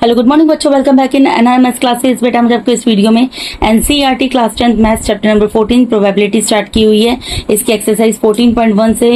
Hello good morning बच्चों, welcome back in NIMS classes. बेटा मुझे आपको इस वीडियो में NCERT class 10 maths chapter number 14 probability start की हुई है। इसकी एक्सरसाइज 14.1 से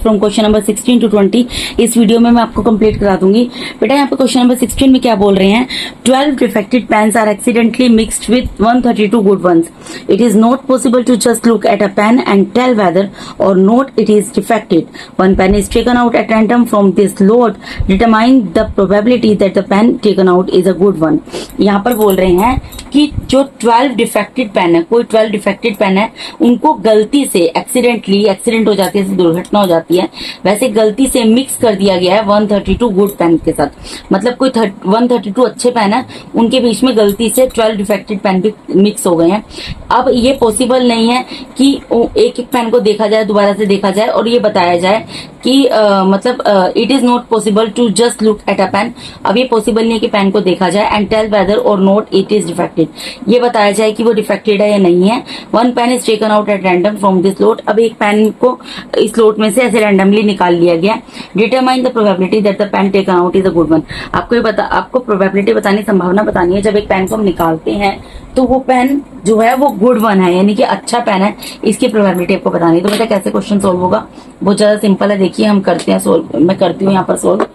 फ्रॉम क्वेश्चन नंबर 16 टू 20 इस वीडियो में मैं आपको कंप्लीट करा दूंगी। बेटा यहाँ पे क्वेश्चन नंबर 16 में क्या बोल रहे हैं, 12 defected pens are accidentally mixed with 132 good ones. It is not possible to just look at a pen and tell whether or not it is defected. One pen is taken out at random from this lot, determine the probability that the pen taken out is a good one. यहाँ पर बोल रहे हैं कि जो 12 defected pen है, कोई 12 defected pen है, उनको गलती से एक्सीडेंट हो जाती है, दुर्घटना हो जाती है, वैसे गलती से मिक्स कर दिया गया है 132 गुड पेन के साथ। मतलब कोई 132 अच्छे पेन है, उनके बीच में गलती से 12 डिफेक्टेड पेन भी मिक्स हो गए हैं। अब ये पॉसिबल नहीं है कि एक एक पेन को देखा जाए, दोबारा से देखा जाए और ये बताया जाए कि it is not possible to just look at a pen. अब ये पॉसिबल नहीं है कि पेन को देखा जाए and tell whether or not it is defected, ये बताया जाए कि वो डिफेक्टेड है या नहीं है। One pen is taken out at random from this lot. अब एक पेन को इस लोट में से ऐसे रैंडमली निकाल लिया गया। Determine the probability that the pen taken out is a good one. आपको प्रोबेबिलिटी बतानी, संभावना बतानी है, जब एक पेन को हम निकालते हैं तो वो पेन जो है वो गुड वन है, यानी कि अच्छा पेन है, इसकी प्रोबेबिलिटी आपको बतानी है। तो बेटा कैसे क्वेश्चन सोल्व होगा, बहुत ज्यादा सिंपल है। देखिए हम करते हैं सोल्व, मैं करती हूँ यहाँ पर सोल्व।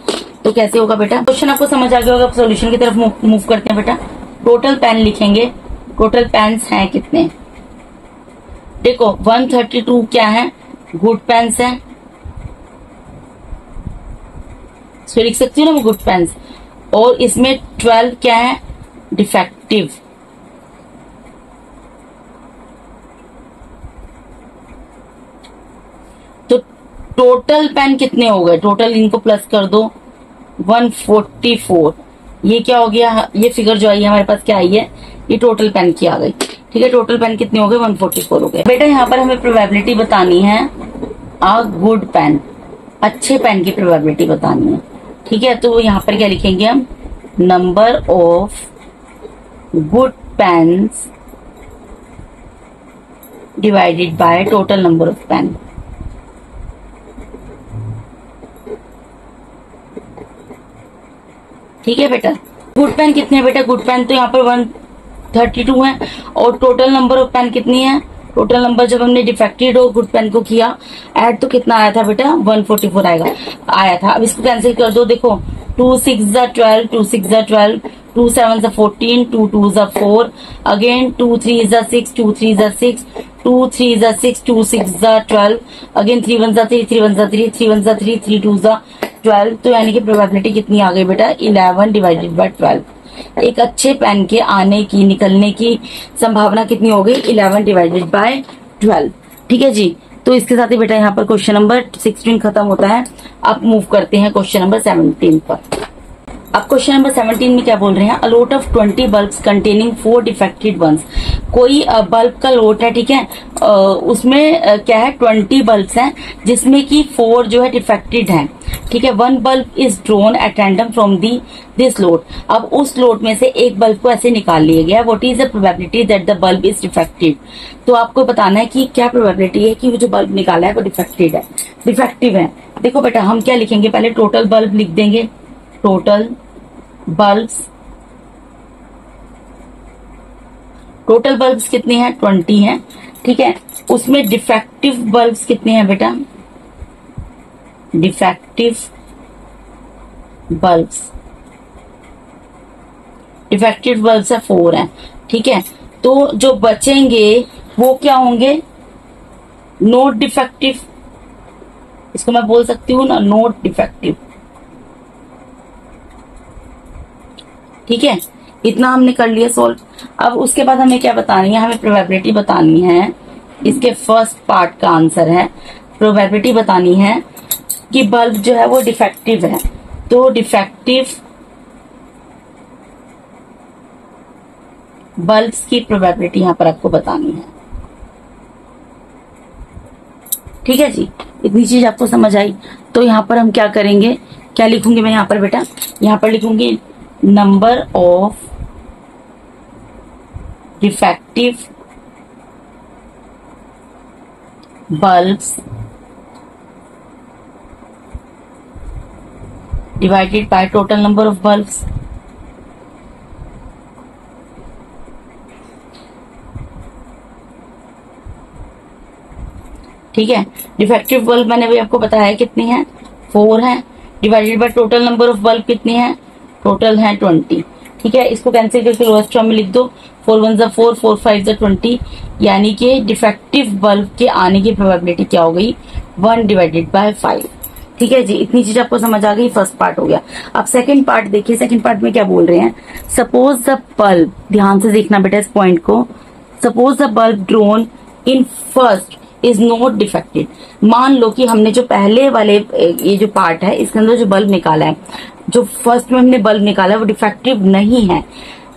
तो कैसे होगा बेटा, क्वेश्चन आपको समझ आ गया होगा, सॉल्यूशन की तरफ मूव करते हैं बेटा। टोटल पेन लिखेंगे, टोटल पेन्स हैं कितने। देखो 132 क्या है, गुड पेन्स है, इसको लिख सकती हूँ ना मैं, गुड पेन्स। और इसमें 12 क्या है, डिफेक्टिव। तो टोटल पेन कितने हो गए, टोटल इनको प्लस कर दो 144। ये क्या हो गया, ये फिगर जो आई है हमारे पास क्या आई है, ये टोटल पेन की आ गई। ठीक है, टोटल पेन कितने हो गए, 144 हो गए। बेटा यहाँ पर हमें प्रोबेबिलिटी बतानी है अ गुड पेन, अच्छे पेन की प्रोबेबिलिटी बतानी है। ठीक है, तो यहाँ पर क्या लिखेंगे हम, number of good pens divided by total number of pen. ठीक है बेटा, गुड पेन कितने हैं बेटा, गुड पेन तो यहाँ पर 132 है। और टोटल नंबर ऑफ पेन कितनी है, टोटल नंबर जब हमने डिफेक्टेड और गुड पेन को किया ऐड तो कितना आया था बेटा, 144 आया था। अब इसको कैंसिल कर दो। देखो 2 6 12, 2 6 12, 2 7 14, 2 2 4, अगेन 2 3 6, 2 3 6, 2 3 6, 2 6 12, अगेन 3 1 3, 3 1 3, 3 1 3, 3 2 12। तो यानी कि प्रोबेबिलिटी कितनी आ गई बेटा, 11 डिवाइडेड बाय 12। एक अच्छे पेन के आने की, निकलने की संभावना कितनी हो गई, 11 डिवाइडेड बाय 12। ठीक है जी, तो इसके साथ ही बेटा यहाँ पर क्वेश्चन नंबर 16 खत्म होता है। अब मूव करते हैं क्वेश्चन नंबर 17 पर। अब क्वेश्चन नंबर 17 में क्या बोल रहे हैं, a lot of 20 bulbs containing 4 defected ones. कोई बल्ब का लोट है, ठीक है, उसमें क्या है, 20 बल्ब्स हैं जिसमें कि 4 जो है डिफेक्टेड हैं। ठीक है, one bulb is drawn at random from this lot. अब उस लोट में से एक बल्ब को ऐसे निकाल लिया गया। What is the probability that the bulb is defective. तो आपको बताना है कि क्या प्रोबेबिलिटी है कि वो जो बल्ब निकाला है वो डिफेक्टेड है, डिफेक्टिव है। देखो बेटा हम क्या लिखेंगे, पहले टोटल बल्ब लिख देंगे, टोटल बल्ब्स, टोटल बल्ब्स कितने हैं, 20 हैं। ठीक है, उसमें डिफेक्टिव बल्ब्स कितने हैं बेटा, डिफेक्टिव बल्ब्स, डिफेक्टिव बल्ब्स है 4 हैं। ठीक है, तो जो बचेंगे वो क्या होंगे, नोट डिफेक्टिव, इसको मैं बोल सकती हूँ ना, नोट डिफेक्टिव। ठीक है, इतना हमने कर लिया सोल्व। अब उसके बाद हमें क्या बतानी है, हमें प्रोबेबिलिटी बतानी है। इसके फर्स्ट पार्ट का आंसर है, प्रोबेबिलिटी बतानी है कि बल्ब जो है वो डिफेक्टिव है। तो डिफेक्टिव बल्ब्स की प्रोबेबिलिटी यहां पर आपको बतानी है। ठीक है जी, इतनी चीज आपको समझ आई। तो यहां पर हम क्या करेंगे, क्या लिखूंगी मैं यहां पर बेटा, यहां पर लिखूंगी number of defective bulbs divided by total number of bulbs. ठीक है। डिफेक्टिव बल्ब मैंने भी आपको बताया कितनी है, 4 है, divided by total number of bulb कितनी है, टोटल है 20। ठीक है, इसको कैंसिल करके लोएस्ट टर्म में लिख दो, 4 1 जा 4, 4 5 जा 20, यानी कि डिफेक्टिव बल्ब के आने की प्रोबेबिलिटी क्या हो गई, 1 डिवाइडेड बाय 5। ठीक है जी, इतनी चीज आपको समझ आ गई, फर्स्ट पार्ट हो गया। अब सेकंड पार्ट देखिए, सेकंड पार्ट में क्या बोल रहे हैं, सपोज द बल्ब, ध्यान से देखना बेटा इस पॉइंट को, suppose the bulb drone in first is not defected. मान लो कि हमने जो पहले वाले ये जो पार्ट है इसके अंदर जो बल्ब निकाला है, जो फर्स्ट में हमने बल्ब निकाला है वो डिफेक्टिव नहीं है,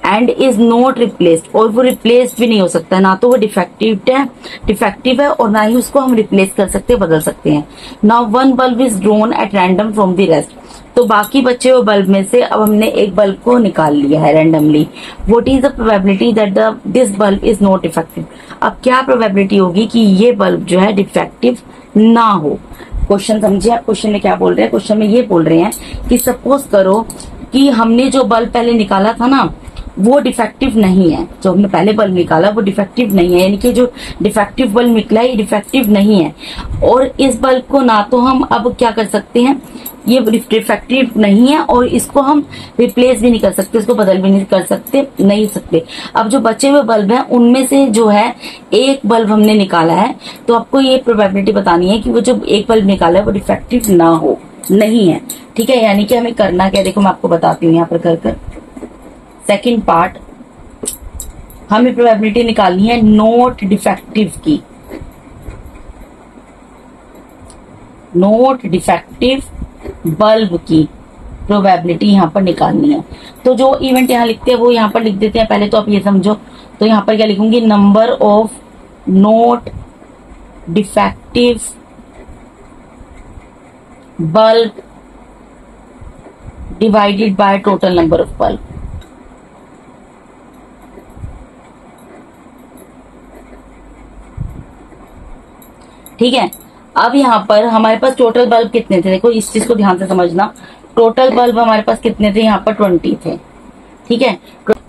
एंड इज नॉट रिप्लेस्ड, और वो रिप्लेस भी नहीं हो सकता, ना तो वो डिफेक्टिव है और ना ही उसको हम रिप्लेस कर सकते हैं, बदल सकते हैं। Now one bulb is drawn at random from the rest, तो बाकी बचे हुए बल्ब में से अब हमने एक बल्ब को निकाल लिया है randomly. What is the probability that this bulb is not defective. अब क्या प्रोबेबिलिटी होगी कि ये बल्ब जो है डिफेक्टिव ना हो। क्वेश्चन समझिए आप, क्वेश्चन में क्या बोल रहे हैं, क्वेश्चन में ये बोल रहे हैं कि सपोज करो कि हमने जो बल्ब पहले निकाला था ना वो डिफेक्टिव नहीं है, जो हमने पहले बल्ब निकाला वो डिफेक्टिव नहीं है, यानी कि जो डिफेक्टिव बल्ब निकला ये डिफेक्टिव नहीं है, और इस बल्ब को ना तो हम अब क्या कर सकते हैं, ये डिफेक्टिव नहीं है और इसको हम रिप्लेस भी नहीं कर सकते, इसको बदल भी नहीं कर सकते। अब जो बचे हुए बल्ब हैं उनमें से जो है एक बल्ब हमने निकाला है, तो आपको ये प्रोबेबिलिटी बतानी है कि वो जो एक बल्ब निकाला है वो डिफेक्टिव ना हो, नहीं है। ठीक है, यानी कि हमें करना क्या, देखो मैं आपको बताती हूँ यहाँ पर कर सेकेंड पार्ट, हमें प्रोबेबिलिटी निकालनी है नॉट डिफेक्टिव की, नॉट डिफेक्टिव बल्ब की प्रोबेबिलिटी यहाँ पर निकालनी है। तो जो इवेंट यहाँ लिखते हैं वो यहाँ पर लिख देते हैं, पहले तो आप ये समझो, तो यहाँ पर क्या लिखूंगी, number of not defective bulb divided by total number of bulb. ठीक है, अब यहाँ पर हमारे पास टोटल बल्ब कितने थे, देखो इस चीज को ध्यान से समझना, टोटल बल्ब हमारे पास कितने थे, यहाँ पर 20 थे। ठीक है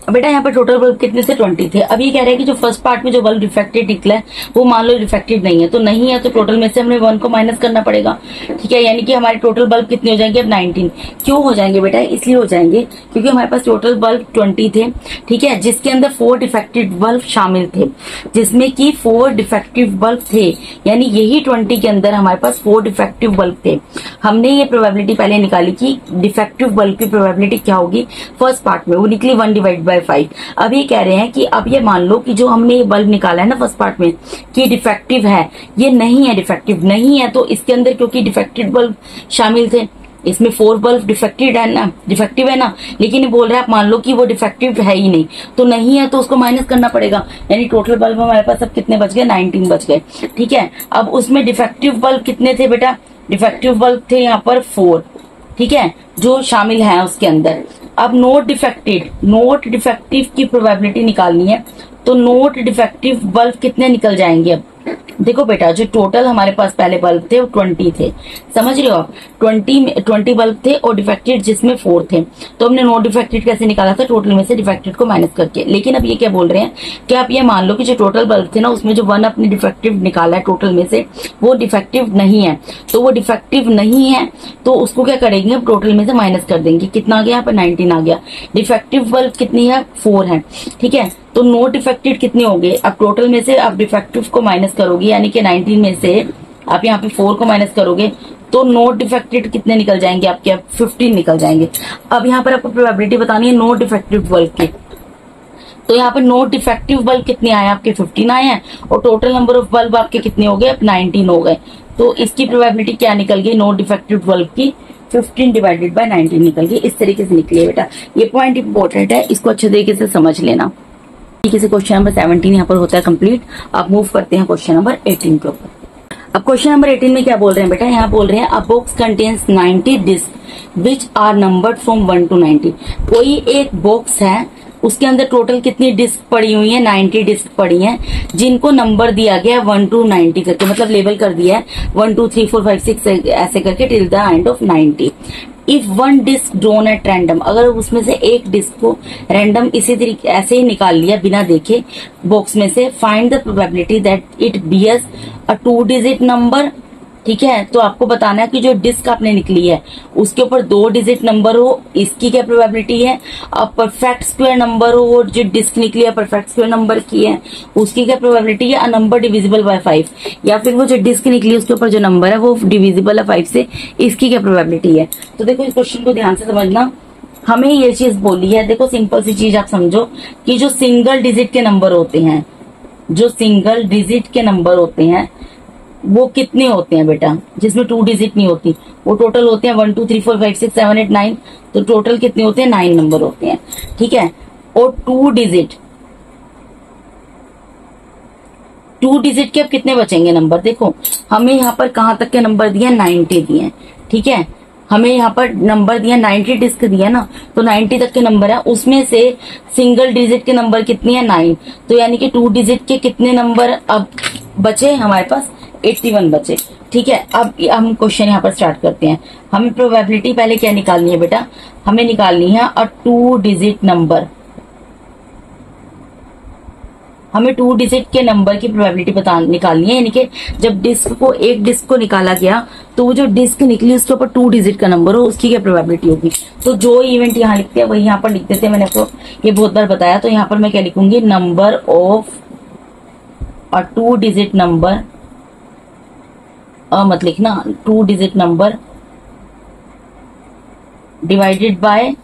बेटा, यहाँ पर टोटल बल्ब कितने से 20 थे। अब ये कह रहे हैं कि जो फर्स्ट पार्ट में जो बल्ब डिफेक्टेड निकला है वो मान लो डिफेक्टेड नहीं है, तो नहीं है तो टोटल में से हमें 1 को माइनस करना पड़ेगा। ठीक है, यानी कि हमारे टोटल बल्ब कितने हो जाएंगे, अब 19। क्यों हो जाएंगे बेटा, इसलिए हो जाएंगे क्योंकि हमारे पास टोटल बल्ब 20 थे। ठीक है, जिसके अंदर 4 डिफेक्टेड बल्ब शामिल थे, जिसमें कि 4 डिफेक्टिव बल्ब थे, यानी यही 20 के अंदर हमारे पास 4 डिफेक्टिव बल्ब थे। हमने ये प्रोबेबिलिटी पहले निकाली कि डिफेक्टिव बल्ब की प्रोबेबिलिटी क्या होगी फर्स्ट पार्ट में, वो निकली 1 डिवाइड बाय 5। अब ये कह रहे हैं कि अब ये मान लो कि जो हमने ये बल्ब निकाला है ना फर्स्ट पार्ट में कि डिफेक्टिव है, ये नहीं है, डिफेक्टिव नहीं है, तो इसके अंदर क्योंकि डिफेक्टेड बल्ब शामिल थे, इसमें 4 बल्ब डिफेक्टेड है ना, डिफेक्टिव है ना, लेकिन ये बोल रहा है आप मान लो कि वो डिफेक्टिव है ही नहीं, तो नहीं है तो उसको माइनस करना पड़ेगा, यानी टोटल बल्ब हमारे पास अब कितने बच गए, 19 बच गए। ठीक है, अब उसमें डिफेक्टिव बल्ब कितने थे बेटा, डिफेक्टिव बल्ब थे यहाँ पर 4। ठीक है, जो शामिल है उसके अंदर। अब नोट डिफेक्टिव की प्रोबेबिलिटी निकालनी है, तो नोट डिफेक्टिव बल्ब कितने निकल जाएंगे। अब देखो बेटा, जो टोटल हमारे पास पहले बल्ब थे वो 20 थे, समझ रहे हो आप, 20 बल्ब थे और डिफेक्टेड जिसमें 4 थे, तो हमने नॉट डिफेक्टेड कैसे निकाला था, टोटल में से डिफेक्टेड को माइनस करके। लेकिन अब ये क्या बोल रहे हैं कि आप ये मान लो कि जो टोटल बल्ब थे ना उसमें जो 1 अपने डिफेक्टिव निकाला है टोटल में से वो डिफेक्टिव नहीं है, तो वो डिफेक्टिव नहीं है तो उसको क्या करेंगे, अब टोटल में से माइनस कर देंगे। कितना आ गया यहाँ पर, 19 आ गया। डिफेक्टिव बल्ब कितनी है, 4 है। ठीक है, तो नॉट डिफेक्टेड कितने हो गए, अब टोटल में से आप डिफेक्टिव को माइनस करोगे, यानी कि 19 में से आप यहाँ पे 4 को माइनस करोगे तो नॉट डिफेक्टेड कितने निकल जाएंगे आपके, 15 निकल जाएंगे। अब यहाँ पर आपको प्रोबेबिलिटी बतानी है नॉट डिफेक्टिव बल्ब की, तो यहाँ पे नॉट डिफेक्टिव बल्ब कितने आए आपके, 15 आए हैं, और टोटल नंबर ऑफ बल्ब आपके कितने हो गए, 19 हो गए। तो इसकी प्रोबेबिलिटी क्या निकल गई, नॉट डिफेक्टिव बल्ब की 15 डिवाइडेड बाय 19 निकल गई। इस तरीके से निकली है बेटा, ये पॉइंट इंपॉर्टेंट है, इसको अच्छे तरीके से समझ लेना। तरीके से क्वेश्चन नंबर 17 यहाँ पर होता है कंप्लीट। अब मूव करते हैं क्वेश्चन नंबर 18 के ऊपर। अब क्वेश्चन नंबर 18 में क्या बोल रहे हैं बेटा, यहाँ बोल रहे हैं a box contains 90 disc which are numbered from 1 to 90। कोई एक बॉक्स है, उसके अंदर टोटल कितनी डिस्क पड़ी हुई है, 90 डिस्क पड़ी हैं, जिनको नंबर दिया गया 1 to 90 करके, मतलब लेबल कर दिया है 1 2 3 4 5 6 ऐसे करके till the end of 90। If one disc drawn at random, अगर उसमें से एक डिस्क को रैंडम इसी तरीके ऐसे ही निकाल लिया बिना देखे बॉक्स में से, find the probability that it bears a 2 digit number. ठीक है, तो आपको बताना है कि जो डिस्क आपने निकली है उसके ऊपर 2 डिजिट नंबर हो, इसकी क्या प्रोबेबिलिटी है। अब परफेक्ट स्क्वायर नंबर हो, और जो डिस्क निकली है परफेक्ट स्क्वायर नंबर की है, उसकी क्या प्रोबेबिलिटी है। अ नंबर डिविजिबल बाय 5, या फिर वो जो डिस्क निकली है उसके ऊपर जो नंबर है वो डिविजिबल है 5 से, इसकी क्या प्रोबेबिलिटी है। तो देखो इस क्वेश्चन को ध्यान से समझना, हमें ये चीज बोली है। देखो सिंपल सी चीज आप समझो कि जो सिंगल डिजिट के नंबर होते हैं, जो सिंगल डिजिट के नंबर होते हैं वो कितने होते हैं बेटा, जिसमें 2 डिजिट नहीं होती, वो टोटल होते हैं 1 2 3 4 5 6 7 8 9, तो टोटल कितने होते हैं 9 नंबर होते हैं। ठीक है, और 2 डिजिट के अब कितने बचेंगे नंबर। देखो हमें यहाँ पर कहां तक के नंबर दिए, 90 दिए। ठीक है, हमें यहाँ पर नंबर दिया 90 डिस्क दिया ना, तो 90 तक के नंबर है, उसमें से सिंगल डिजिट के नंबर कितने हैं 9, तो यानी कि 2 डिजिट के कितने नंबर अब बचे हमारे पास, 81 बचे। ठीक है, अब हम क्वेश्चन यहाँ पर स्टार्ट करते हैं। हमें प्रोबेबिलिटी पहले क्या निकालनी है बेटा, हमें निकालनी है अ 2 डिजिट नंबर। हमें 2 डिजिट के नंबर की प्रोबेबिलिटी निकालनी है, यानी कि जब एक डिस्क को निकाला गया तो वो जो डिस्क निकली उसके ऊपर 2 डिजिट का नंबर हो, उसकी क्या प्रोबेबिलिटी होगी। तो जो इवेंट यहाँ लिखते हैं वही यहाँ पर लिख देते हैं, मैंने आपको ये बहुत बार बताया। तो यहाँ पर मैं क्या लिखूंगी, number of a 2 digit number, मत लिखना, 2 digit number divided by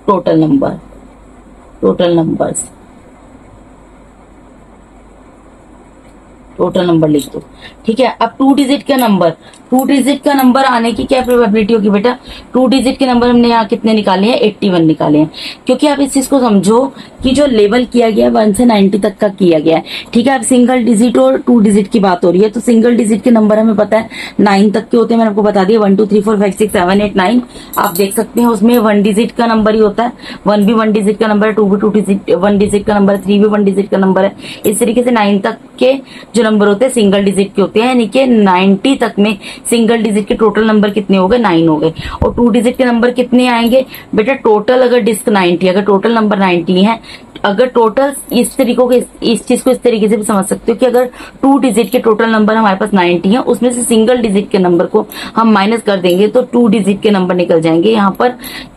total numbers. Total number लिख दो। ठीक है, अब 2 डिजिट का नंबर आने की क्या प्रोबेबिलिटी होगी बेटा। 2 डिजिट के नंबर हमने यहाँ कितने निकाले हैं, 81 निकाले हैं। क्योंकि आप इस चीज को समझो कि जो लेवल किया गया है 1 से 90 तक का किया गया है। ठीक है, अब सिंगल डिजिट और 2 डिजिट की बात हो रही है, तो सिंगल डिजिट के नंबर हमें पता है 9 तक के होते हैं, मैंने आपको बता दिया 1 2 3 4 5 6 7 8 9। आप देख सकते हैं उसमें 1 डिजिट का नंबर ही होता है, 1 भी 1 डिजिट का नंबर है, 2 भी 1 डिजिट का नंबर है, 3 भी 1 डिजिट का नंबर है। इस तरीके से 9 तक के जो नंबर होते हैं सिंगल डिजिट के होते हैं, यानी कि 90 तक में सिंगल डिजिट के टोटल नंबर कितने हो गए, 9 हो गए। और 2 डिजिट के नंबर कितने आएंगे बेटा, टोटल अगर डिस्क 90, अगर टोटल नंबर 90 है, अगर टोटल इस तरीकों के इस चीज को इस तरीके से भी समझ सकते हो कि अगर 2 डिजिट के टोटल नंबर हमारे पास 90 है, उसमें से सिंगल डिजिट के नंबर को हम माइनस कर देंगे तो 2 डिजिट के नंबर निकल जाएंगे यहाँ पर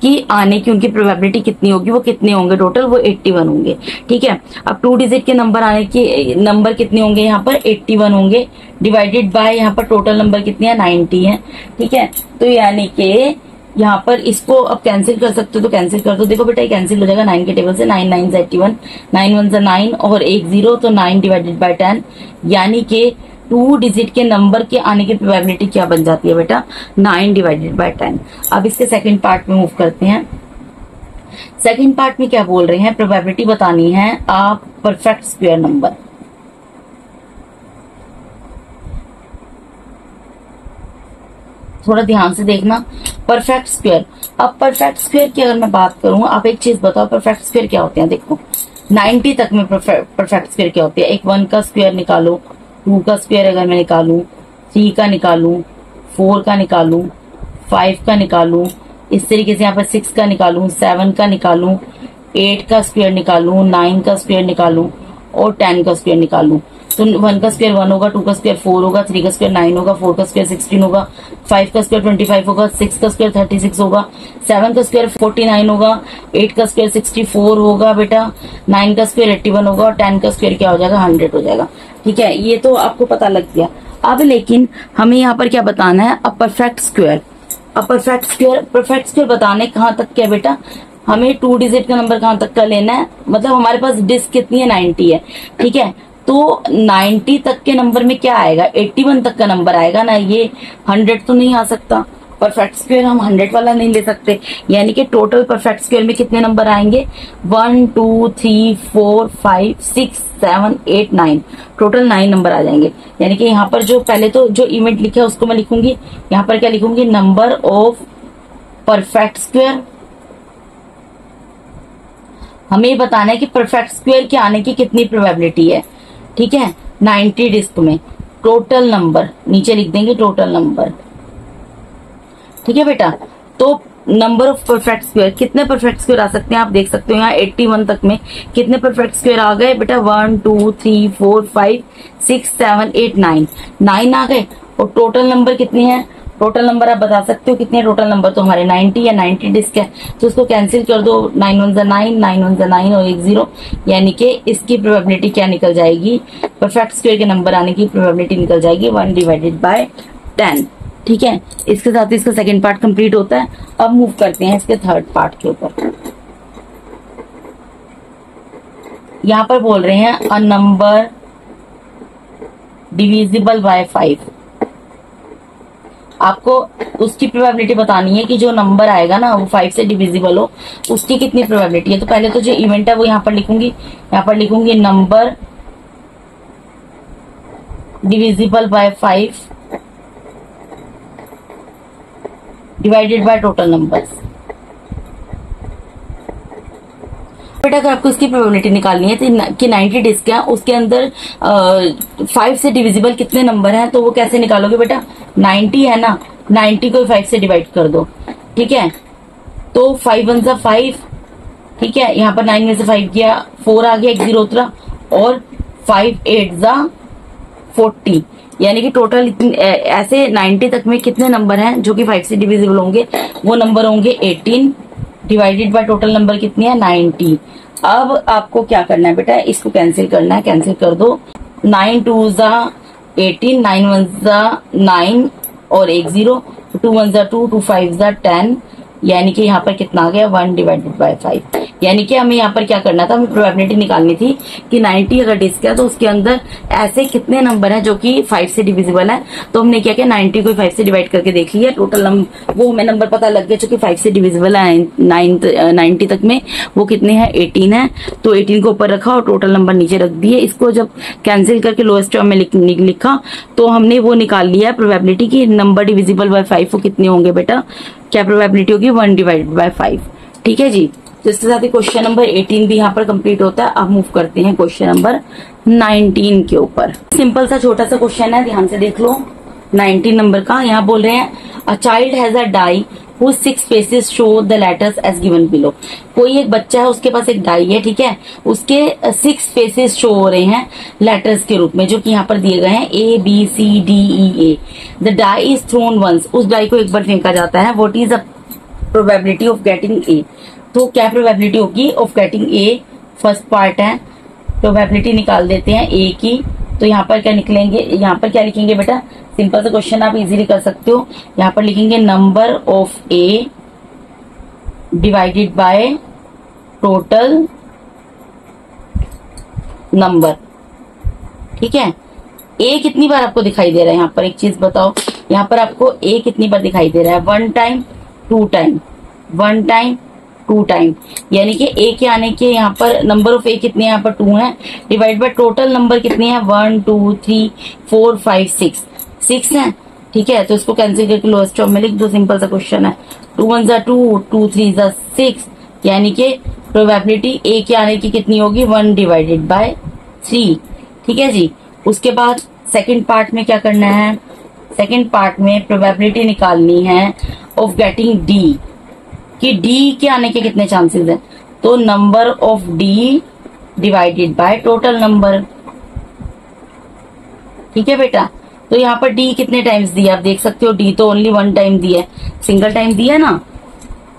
कि आने की उनकी प्रोबेबिलिटी कितनी होगी, वो कितने होंगे टोटल, वो 81 होंगे। ठीक है, अब 2 डिजिट के नंबर आने के नंबर कितने होंगे, यहाँ पर 81 होंगे, डिवाइडेड बाय यहाँ पर टोटल नंबर कितने हैं, 90 है। ठीक है, तो यानी कि यहाँ पर इसको अब कैंसिल कर सकते हो तो कैंसिल कर दो। देखो बेटा ये कैंसिल हो जाएगा 9 के टेबल से, 9 9 से 81, 9 1 से 9 और 1 0, तो 9 डिवाइडेड बाय 10, यानी कि 2 डिजिट के नंबर के आने की प्रोबेबिलिटी क्या बन जाती है बेटा, 9 डिवाइडेड बाय 10। अब इसके सेकंड पार्ट में मूव करते हैं। सेकंड पार्ट में क्या बोल रहे हैं, प्रोबेबिलिटी बतानी है आप परफेक्ट स्क्वायर नंबर। थोड़ा ध्यान से देखना, परफेक्ट स्क्वायर। अब परफेक्ट स्क्वायर की अगर मैं बात करूं, आप एक चीज बताओ परफेक्ट स्क्वायर क्या होते हैं। देखो 90 तक में परफेक्ट स्क्वायर क्या होती है, एक 1 का स्क्वायर निकालो, 2 का स्क्वायर अगर मैं निकालूं, 3 का निकालूं, 4 का निकालूं, 5 का निकालूं, इस तरीके से यहाँ पर 6 का निकालूं, 7 का निकालूं, 8 का स्क्वायर निकालूं, 9 का स्क्वायर निकालूं और 10 का स्क्वायर निकालूं। तो 1 का स्क्वायर 1 होगा, 2 का स्क्वायर 4 होगा, 3 का स्क्वायर 9 होगा, 4 का स्क्वायर 16 होगा, 5 का स्क्वायर 25 होगा, 6 का स्क्वायर 36 होगा, 7 का स्क्वायर 49 होगा, 8 का स्क्वायर 64 होगा बेटा, 9 का स्क्वायर 81 होगा और 10 का स्क्वायर क्या हो जाएगा, 100 हो जाएगा। ठीक है, ये तो आपको पता लग गया। अब लेकिन हमें यहाँ पर क्या बताना है, अब परफेक्ट स्क्वायर। अब परफेक्ट स्क्वायर बताने कहाँ तक क्या बेटा, हमें 2 डिजिट का नंबर कहाँ तक का लेना है, मतलब हमारे पास डिस्क कितनी है, 90 है। ठीक है, तो 90 तक के नंबर में क्या आएगा, 81 तक का नंबर आएगा ना, ये 100 तो नहीं आ सकता। परफेक्ट स्क्वायर हम 100 वाला नहीं ले सकते, यानी कि टोटल परफेक्ट स्क्वायर में कितने नंबर आएंगे, 1 2 3 4 5 6 7 8 9, टोटल 9 नंबर आ जाएंगे। यानी कि यहाँ पर जो पहले तो जो इवेंट लिखा है उसको मैं लिखूंगी, यहाँ पर क्या लिखूंगी, नंबर ऑफ परफेक्ट स्क्वायर। हमें बताना है कि परफेक्ट स्क्वायर के आने की कितनी प्रोबेबिलिटी है। ठीक है, 90 डिस्क में टोटल नंबर नीचे लिख देंगे, टोटल नंबर। ठीक है बेटा। तो नंबर ऑफ परफेक्ट स्क्वायर, कितने परफेक्ट स्क्वायर आ सकते हैं आप देख सकते हो यहाँ 81 तक में कितने परफेक्ट स्क्वायर आ गए बेटा, 1 2 3 4 5 6 7 8 9 आ गए। और टोटल नंबर कितनी है, टोटल नंबर आप बता सकते हो कितने टोटल नंबर, तो हमारे 90 या 90 डिस्क है, तो उसको कैंसिल कर दो, 9 1 9 9 1 9 और 1 0, यानी कि इसकी प्रोबेबिलिटी क्या निकल जाएगी, परफेक्ट स्क्वायर के नंबर आने की प्रोबेबिलिटी निकल जाएगी 1 डिवाइडेड बाय 10। ठीक है, इसके साथ इसका सेकंड पार्ट कंप्लीट होता है। अब मूव करते हैं इसके थर्ड पार्ट के ऊपर। यहां पर बोल रहे हैं अ नंबर डिविजिबल बाय 5। आपको उसकी प्रोबेबिलिटी बतानी है कि जो नंबर आएगा ना वो 5 से डिविजिबल हो, उसकी कितनी प्रोबेबिलिटी है। तो पहले तो जो इवेंट है वो यहां पर लिखूंगी, यहां पर लिखूंगी number divisible by 5 divided by total numbers. बेटा अगर आपको इसकी प्रोबेबिलिटी निकालनी है तो कि 90 डिस्क है, उसके अंदर 5 से डिविजिबल कितने नंबर हैं, तो वो कैसे निकालोगे बेटा, 90 है ना, 90 को 5 से डिवाइड कर दो। ठीक है, तो 5 1 जा 5, ठीक है, यहाँ पर 9 में से 5 गया 4 आ गया, 1 0 उतरा, और 5 8 जा 40, यानी कि टोटल ऐसे 90 तक में कितने नंबर हैं जो कि 5 से डिविजिबल होंगे, वो नंबर होंगे 18 डिवाइडेड बाय टोटल नंबर कितनी है 90। अब आपको क्या करना है बेटा, इसको कैंसिल करना है, कैंसिल कर दो, 9 2 जा 18, 9 1 जा 9 और 1 0, 2 1 जा 2, 2 5 जा 10, यानी कि यहाँ पर कितना आ गया 1 डिवाइडेड बाय 5। यानी कि हमें यहाँ पर क्या करना था, हमें प्रोबेबिलिटी निकालनी थी कि 90 अगर डिस्क है तो उसके अंदर ऐसे कितने नंबर हैं जो कि 5 से डिविजिबल है। तो हमने क्या किया, 90 को 5 से डिवाइड करके देख लिया, टोटल नंबर वो हमें नंबर पता लग गया जो कि 5 से डिविजिबल है 90 तक में, वो कितने हैं 18 है। तो 18 को ऊपर रखा और टोटल नंबर नीचे रख दिए। इसको जब कैंसिल करके लोएस्ट टर्म में लिखा तो हमने वो निकाल लिया प्रोबेबिलिटी की नंबर डिविजिबल बाय 5 वो कितने होंगे बेटा, क्या प्रोबेबिलिटी होगी 1 डिवाइडेड बाय 5। ठीक है जी, तो इसके साथ ही क्वेश्चन नंबर 18 भी यहाँ पर कंप्लीट होता है। अब मूव करते हैं क्वेश्चन नंबर 19 के ऊपर। सिंपल सा छोटा सा क्वेश्चन है, ध्यान से देख लो। 19 नंबर का यहाँ बोल रहे हैं a child has a die whose 6 faces show the letters as given below। कोई एक बच्चा है, उसके पास एक डाई है, ठीक है, उसके 6 फेसेस शो हो रहे हैं लेटर्स के रूप में जो कि यहाँ पर दिए गए हैं ABCDEA। The die is thrown once, उस डाई को एक बार फेंका जाता है। What is the probability of getting A, तो क्या प्रोबेबिलिटी होगी of getting A, first part है, प्रोबेबिलिटी निकाल देते हैं ए की। तो यहाँ पर क्या निकलेंगे, यहाँ पर क्या लिखेंगे बेटा, सिंपल सा क्वेश्चन आप इजीली कर सकते हो। यहाँ पर लिखेंगे number of A divided by total number. ठीक है, ए कितनी बार आपको दिखाई दे रहा है, यहाँ पर एक चीज बताओ, यहाँ पर आपको ए कितनी बार दिखाई दे रहा है, 1 टाइम 2 टाइम 1 टाइम 2 टाइम, यानी कि ए के आने के यहाँ पर नंबर ऑफ ए कितने यहाँ पर 2 है, डिवाइड बाय टोटल नंबर कितने हैं 1 2 3 4 5 6 है। ठीक है, तो इसको कैंसिल करके लोएस्ट टर्म में लिख दो, सिंपल सा क्वेश्चन है। 2 1 जा 2, 2 3 जा 6, यानी कि प्रोबेबिलिटी ए के आने की कितनी होगी 1 डिवाइडेड बाय 3। ठीक है जी, उसके बाद सेकंड पार्ट में क्या करना है, सेकंड पार्ट में प्रोबेबिलिटी निकालनी है ऑफ गेटिंग डी, कि डी के आने के कितने चांसेस हैं, तो number of D divided by total number. ठीक है बेटा, तो यहाँ पर डी कितने टाइम्स दिया आप देख सकते हो, डी तो ओनली 1 टाइम दिया है, सिंगल टाइम दिया है ना,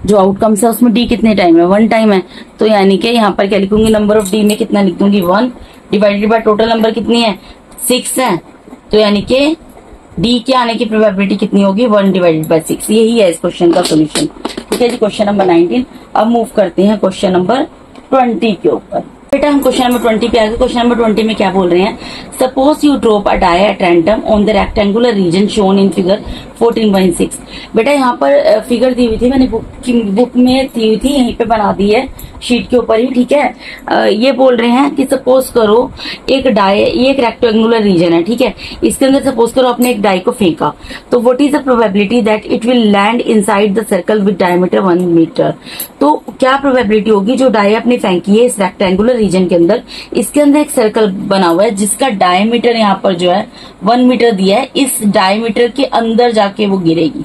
जो आउटकम्स है उसमें डी कितने टाइम है 1 टाइम है। तो यानी कि यहाँ पर क्या लिखूंगी, नंबर ऑफ डी में कितना लिख दूंगी 1 डिवाइडेड बाय टोटल नंबर कितनी है 6 है, तो यानी कि डी के आने की प्रोबेबिलिटी कितनी होगी 1 डिवाइडेड बाय 6। यही है इस क्वेश्चन का सोल्यूशन। ठीक है जी, क्वेश्चन नंबर 19। अब मूव करते हैं क्वेश्चन नंबर 20 के ऊपर। बेटा हम क्वेश्चन नंबर 20 पे आ गए। क्वेश्चन नंबर 20 में क्या बोल रहे हैं, suppose you drop a die at random on the rectangular region shown in figure 14.6। बेटा यहाँ पर फिगर दी हुई थी, मैंने बुक में दी हुई थी, यहीं पे बना दी है शीट के ऊपर ही। ठीक है, ये बोल रहे हैं कि सपोज करो एक डाई, ये एक रेक्टेंगुलर रीजन है, ठीक है, इसके अंदर सपोज करो आपने एक डाई को फेंका, तो what is the probability that it will land inside the circle with diameter 1 metre. तो क्या प्रोबेबिलिटी होगी, जो डाई आपने फेंकी है इस रेक्टेंगुलर रीजन के अंदर, इसके अंदर एक सर्कल बना हुआ है जिसका डायमीटर यहाँ पर जो है 1 मीटर दिया है, इस डायमीटर के अंदर जाके वो गिरेगी।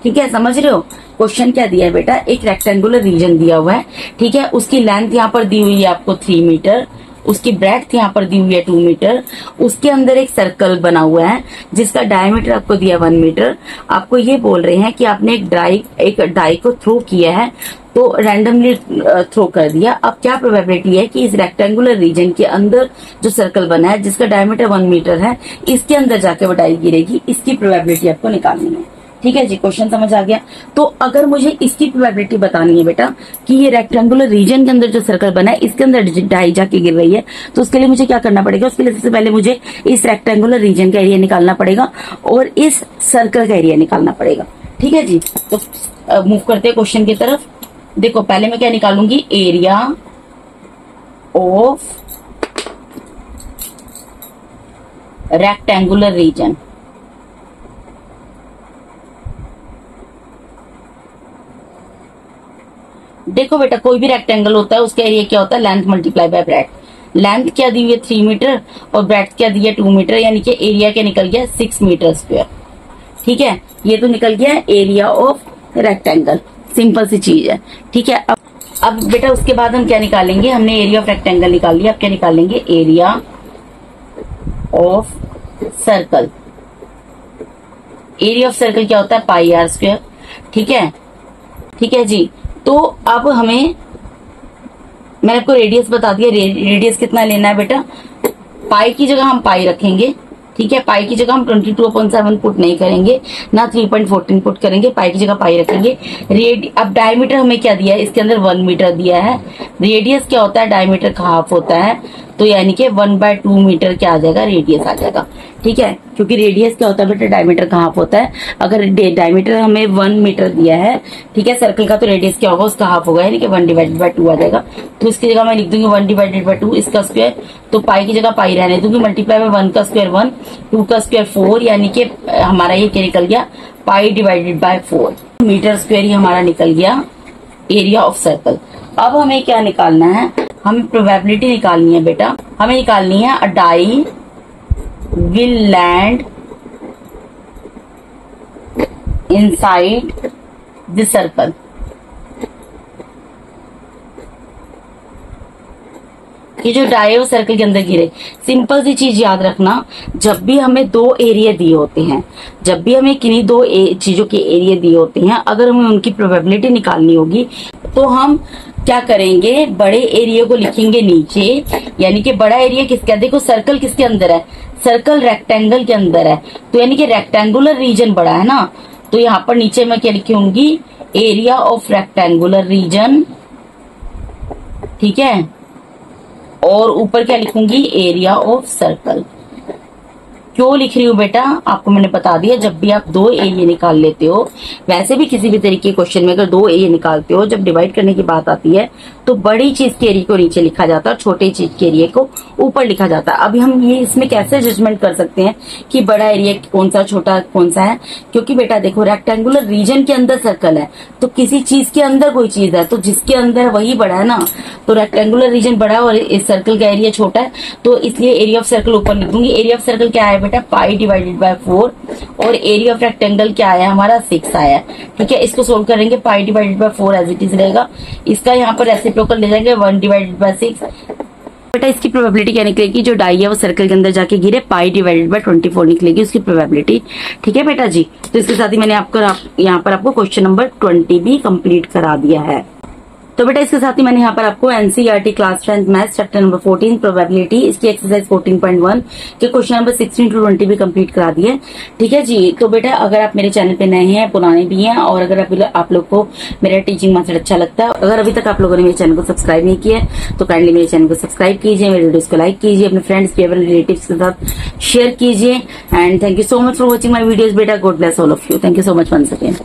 ठीक है, समझ रहे हो। क्वेश्चन क्या दिया है बेटा, एक रेक्टेंगुलर रीजन दिया हुआ है, ठीक है, उसकी लेंथ यहाँ पर दी हुई है आपको 3 मीटर, उसकी ब्रेड्थ यहाँ पर दी हुई है 2 मीटर, उसके अंदर एक सर्कल बना हुआ है जिसका डायमीटर आपको दिया 1 मीटर। आपको ये बोल रहे हैं कि आपने एक डाई को थ्रो किया है, तो रैंडमली थ्रो कर दिया। अब क्या प्रोबेबिलिटी है कि इस रेक्टेंगुलर रीजन के अंदर जो सर्कल बना है जिसका डायमीटर 1 मीटर है, इसके अंदर जाके वो डाई गिरेगी, इसकी प्रोबेबिलिटी आपको निकालनी है। ठीक है जी, क्वेश्चन समझ आ गया। तो अगर मुझे इसकी प्रोबेबिलिटी बतानी है बेटा कि ये रेक्टेंगुलर रीजन के अंदर जो सर्कल बना है इसके अंदर डाई जाके गिर रही है, तो उसके लिए मुझे क्या करना पड़ेगा, उसके लिए सबसे पहले मुझे इस रेक्टेंगुलर रीजन का एरिया निकालना पड़ेगा और इस सर्कल का एरिया निकालना पड़ेगा। ठीक है जी, तो मूव करते हैं क्वेश्चन की तरफ। देखो पहले मैं क्या निकालूंगी, एरिया ऑफ रेक्टेंगुलर रीजन। देखो बेटा कोई भी रेक्टेंगल होता है उसका एरिया क्या होता है, length multiply by breadth. Length क्या दी हुई है 3 मीटर और ब्रेड्थ क्या दी है 2 मीटर, यानी कि एरिया क्या निकल गया 6 मीटर स्क्वायर। ठीक है, ये तो निकल गया एरिया ऑफ रेक्टेंगल, सिंपल सी चीज है। ठीक है, अब बेटा उसके बाद हम क्या निकालेंगे, हमने एरिया ऑफ रेक्टेंगल निकाल लिया, अब क्या निकालेंगे, area of circle. Area of circle क्या होता है, पाई आर स्क्वायर। ठीक है, ठीक है जी। तो अब हमें, मैंने आपको रेडियस बता दिया, रेडियस कितना लेना है बेटा, पाई की जगह हम पाई रखेंगे। ठीक है, पाई की जगह हम 22/7 पुट नहीं करेंगे, ना 3.14 पुट करेंगे, पाई की जगह पाई रखेंगे। अब डायमीटर हमें क्या दिया है, इसके अंदर 1 मीटर दिया है। रेडियस क्या होता है, डायमीटर का हाफ होता है, तो यानी कि 1/2 मीटर क्या आ जाएगा, रेडियस आ जाएगा। ठीक है, क्योंकि रेडियस क्या होता है बेटा, डायमीटर का हाफ होता है। अगर डायमीटर हमें 1 मीटर दिया है, ठीक है, सर्कल का, तो रेडियस क्या होगा, उसका हाफ होगा, यानी कि 1/2 आ जाएगा। तो इसकी जगह मैं लिख दूंगी 1/2 इसका स्क्वायर, तो पाई की जगह पाई रहने दूंगी, मल्टीप्लाई में 1 का स्क्वायर 1, 2 का स्क्वायर 4, यानी कि हमारा ये क्या निकल गया, pi divided by 4 metre square, ही हमारा निकल गया एरिया ऑफ सर्कल। अब हमें क्या निकालना है, हमें प्रोबेबिलिटी निकालनी है बेटा, हमें निकालनी है a die will land inside this circle. ये जो डाई है वो सर्कल के अंदर गिरे। सिंपल सी चीज याद रखना, जब भी हमें 2 एरिया दिए होते हैं, जब भी हमें किन्हीं 2 चीजों के एरिया दिए होते हैं, अगर हमें उनकी प्रोबेबिलिटी निकालनी होगी तो हम क्या करेंगे, बड़े एरिया को लिखेंगे नीचे, यानी कि बड़ा एरिया किसका, देखो सर्कल किसके अंदर है, सर्कल रेक्टेंगल के अंदर है, तो यानी कि रेक्टेंगुलर रीजन बड़ा है ना, तो यहाँ पर नीचे मैं क्या लिखूंगी, एरिया ऑफ रेक्टेंगुलर रीजन। ठीक है, और ऊपर क्या लिखूंगी, एरिया ऑफ सर्कल। क्यों लिख रही हूँ बेटा, आपको मैंने बता दिया, जब भी आप 2 एरिया निकाल लेते हो, वैसे भी किसी भी तरीके के क्वेश्चन में अगर 2 एरिया निकालते हो, जब डिवाइड करने की बात आती है तो बड़ी चीज के एरिया को नीचे लिखा जाता है और छोटी चीज के एरिया को ऊपर लिखा जाता है। अभी हम ये इसमें कैसे जजमेंट कर सकते हैं कि बड़ा एरिया कौन सा, छोटा कौन सा है, क्योंकि बेटा देखो रेक्टेंगुलर रीजन के अंदर सर्कल है, तो किसी चीज के अंदर कोई चीज है, तो जिसके अंदर वही बड़ा है ना, तो रेक्टेंगुलर रीजन बड़ा है और इस सर्कल का एरिया छोटा है, तो इसलिए एरिया ऑफ सर्कल ऊपर लिख दूंगी। एरिया ऑफ सर्कल क्या है बेटा, पाई डिवाइडेड बाय 4, और एरिया ऑफ रेक्टेंगल क्या आया हमारा, 6 आया। ठीक है, इसको सोल्व करेंगे, pi divided by 4 as it is रहेगा, इसका यहाँ पर रेसिप्रोकल ले जाएंगे 1 डिवाइडेड बाय 6। बेटा इसकी प्रोबेबिलिटी क्या निकलेगी, जो डाई है वो सर्कल के अंदर जाके गिरे, पाई डिवाइडेड बाय 24 निकलेगी उसकी प्रोबेबिलिटी। ठीक है बेटा जी, तो इसके साथ ही मैंने यहाँ पर आपको क्वेश्चन नंबर 20 भी कंप्लीट करा दिया है। तो बेटा इसके साथ ही मैंने यहाँ पर आपको NCERT class 10 maths chapter number 14 probability, इसकी एक्सरसाइज 14.1 के क्वेश्चन नंबर 16 to 20 भी कंप्लीट करा दिए। ठीक है जी, तो बेटा अगर आप मेरे चैनल पे नए हैं, पुराने भी हैं, और अगर आप लोग को मेरा टीचिंग मेथड अच्छा लगता है, अगर अभी तक आप लोगों ने मेरे चैनल को सब्सक्राइब नहीं किया तो काइंडली मेरे चैनल को सब्सक्राइब कीजिए, मेरे वीडियोस को लाइक कीजिए, अपने फ्रेंड्स के रिलेटिव्स के साथ शेयर कीजिए। And thank you so much for watching my videos बेटा, God bless all of you, thank you so much once again.